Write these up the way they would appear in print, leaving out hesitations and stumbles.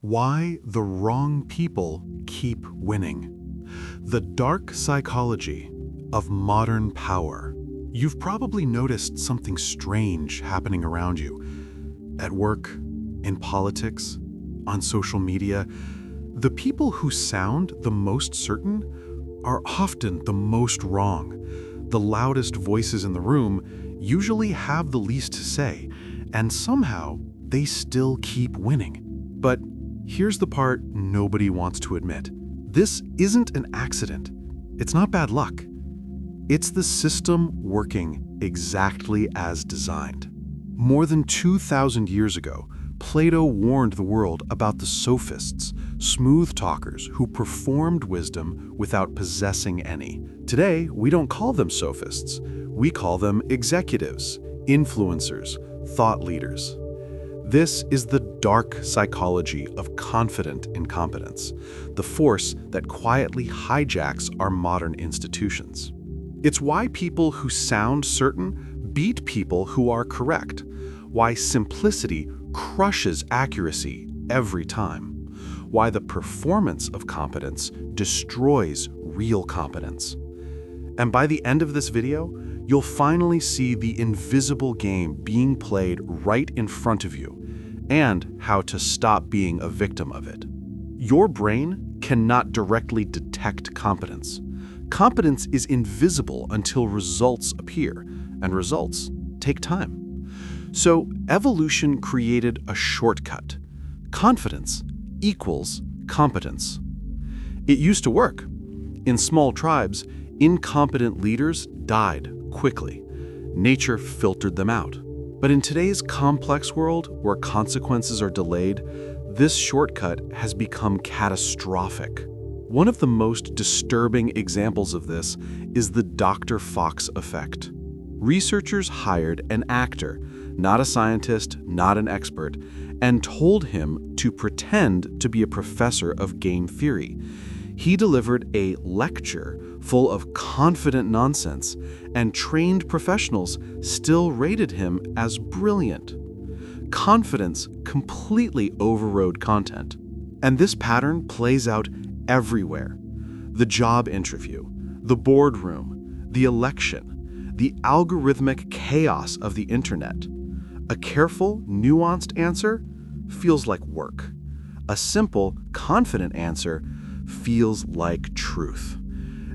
Why the wrong people keep winning. The dark psychology of modern power. You've probably noticed something strange happening around you. At work, in politics, on social media. The people who sound the most certain are often the most wrong. The loudest voices in the room usually have the least to say, and somehow they still keep winning. But here's the part nobody wants to admit. This isn't an accident. It's not bad luck. It's the system working exactly as designed. More than 2,000 years ago, Plato warned the world about the Sophists, smooth talkers who performed wisdom without possessing any. Today, we don't call them Sophists. We call them executives, influencers, thought leaders. This is the dark psychology of confident incompetence, the force that quietly hijacks our modern institutions. It's why people who sound certain beat people who are correct, why simplicity crushes accuracy every time, why the performance of competence destroys real competence. And by the end of this video, you'll finally see the invisible game being played right in front of you and how to stop being a victim of it. Your brain cannot directly detect competence. Competence is invisible until results appear, and results take time. So evolution created a shortcut. Confidence equals competence. It used to work. In small tribes, incompetent leaders died quickly. Nature filtered them out. But in today's complex world, where consequences are delayed, this shortcut has become catastrophic. One of the most disturbing examples of this is the Dr. Fox effect. Researchers hired an actor, not a scientist, not an expert, and told him to pretend to be a professor of game theory. He delivered a lecture full of confident nonsense, and trained professionals still rated him as brilliant. Confidence completely overrode content. And this pattern plays out everywhere. The job interview, the boardroom, the election, the algorithmic chaos of the internet. A careful, nuanced answer feels like work. A simple, confident answer feels like truth.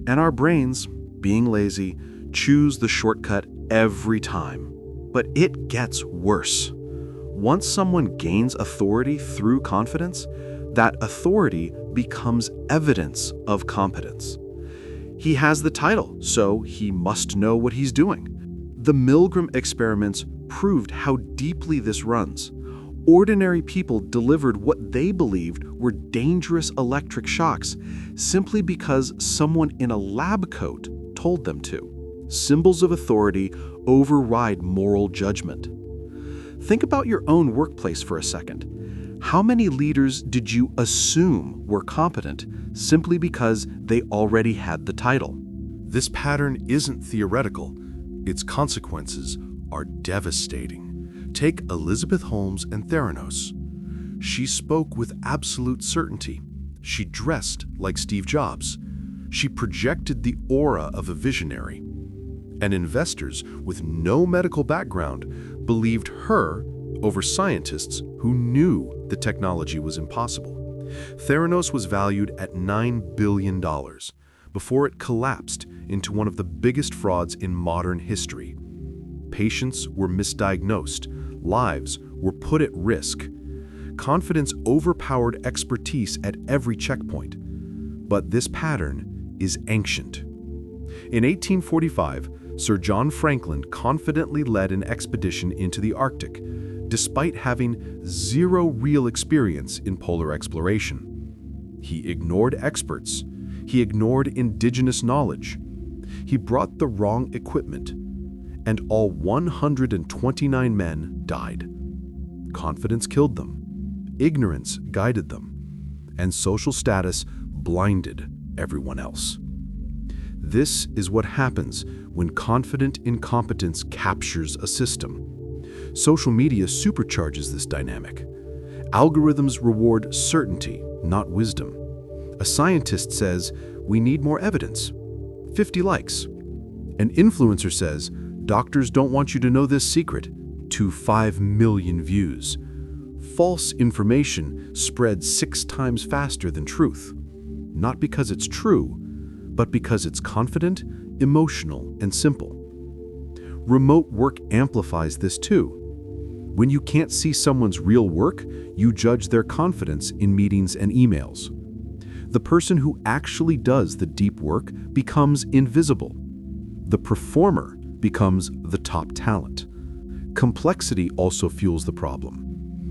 And our brains, being lazy, choose the shortcut every time. But it gets worse. Once someone gains authority through confidence, that authority becomes evidence of competence. He has the title, so he must know what he's doing. The Milgram experiments proved how deeply this runs. Ordinary people delivered what they believed were dangerous electric shocks simply because someone in a lab coat told them to. Symbols of authority override moral judgment. Think about your own workplace for a second. How many leaders did you assume were competent simply because they already had the title? This pattern isn't theoretical. Its consequences are devastating. Take Elizabeth Holmes and Theranos. She spoke with absolute certainty. She dressed like Steve Jobs. She projected the aura of a visionary. And investors with no medical background believed her over scientists who knew the technology was impossible. Theranos was valued at $9 billion before it collapsed into one of the biggest frauds in modern history. Patients were misdiagnosed, lives were put at risk. Confidence overpowered expertise at every checkpoint. But this pattern is ancient. In 1845, Sir John Franklin confidently led an expedition into the Arctic, despite having zero real experience in polar exploration. He ignored experts. He ignored indigenous knowledge. He brought the wrong equipment, and all 129 men died. Confidence killed them. Ignorance guided them. And social status blinded everyone else. This is what happens when confident incompetence captures a system. Social media supercharges this dynamic. Algorithms reward certainty, not wisdom. A scientist says, "We need more evidence." 50 likes. An influencer says, "Doctors don't want you to know this secret." To 5 million views. False information spreads 6 times faster than truth. Not because it's true, but because it's confident, emotional, and simple. Remote work amplifies this too. When you can't see someone's real work, you judge their confidence in meetings and emails. The person who actually does the deep work becomes invisible. The performer becomes the top talent. Complexity also fuels the problem.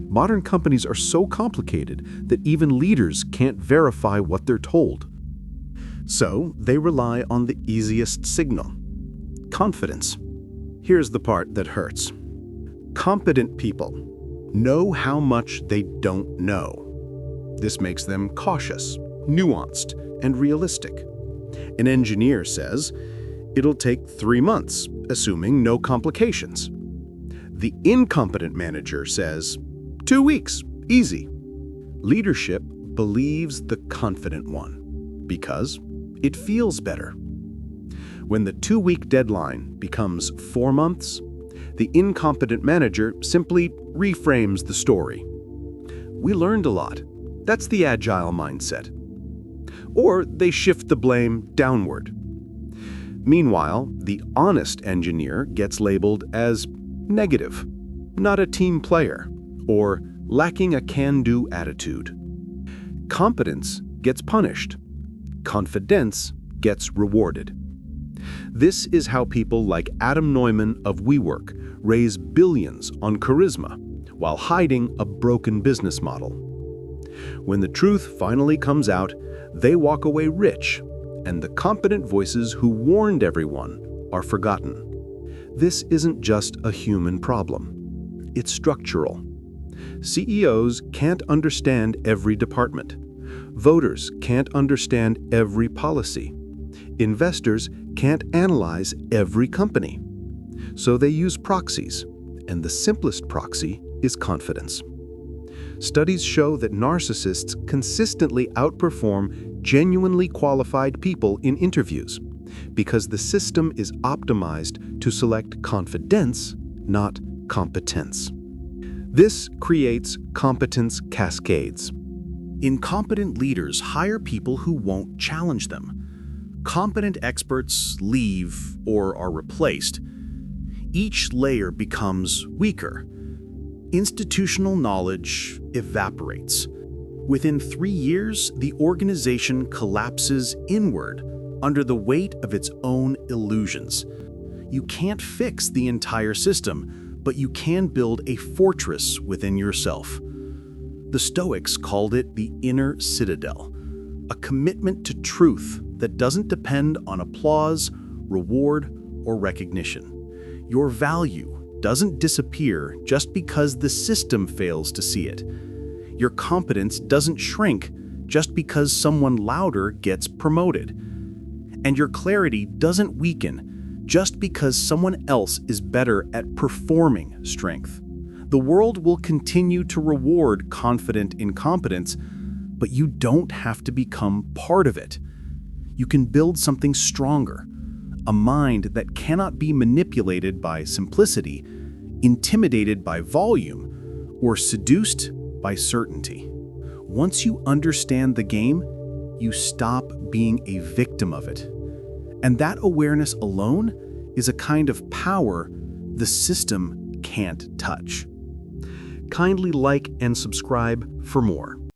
Modern companies are so complicated that even leaders can't verify what they're told. So they rely on the easiest signal: confidence. Here's the part that hurts. Competent people know how much they don't know. This makes them cautious, nuanced, and realistic. An engineer says, "It'll take 3 months, assuming no complications." The incompetent manager says, 2 weeks, easy. Leadership believes the confident one because it feels better. When the 2-week deadline becomes 4 months, the incompetent manager simply reframes the story. "We learned a lot. That's the agile mindset." Or they shift the blame downward. Meanwhile, the honest engineer gets labeled as negative, not a team player, or lacking a can-do attitude. Competence gets punished. Confidence gets rewarded. This is how people like Adam Neumann of WeWork raise billions on charisma while hiding a broken business model. When the truth finally comes out, they walk away rich, and the competent voices who warned everyone are forgotten. This isn't just a human problem. It's structural. CEOs can't understand every department. Voters can't understand every policy. Investors can't analyze every company. So they use proxies, and the simplest proxy is confidence. Studies show that narcissists consistently outperform genuinely qualified people in interviews because the system is optimized to select confidence, not competence. This creates competence cascades. Incompetent leaders hire people who won't challenge them. Competent experts leave or are replaced. Each layer becomes weaker. Institutional knowledge evaporates. Within 3 years, the organization collapses inward under the weight of its own illusions. You can't fix the entire system, but you can build a fortress within yourself. The Stoics called it the inner citadel, a commitment to truth that doesn't depend on applause, reward, or recognition. Your value doesn't disappear just because the system fails to see it. Your competence doesn't shrink just because someone louder gets promoted. And your clarity doesn't weaken just because someone else is better at performing strength. The world will continue to reward confident incompetence, but you don't have to become part of it. You can build something stronger, a mind that cannot be manipulated by simplicity, intimidated by volume, or seduced by certainty. Once you understand the game, you stop being a victim of it. And that awareness alone is a kind of power the system can't touch. Kindly like and subscribe for more.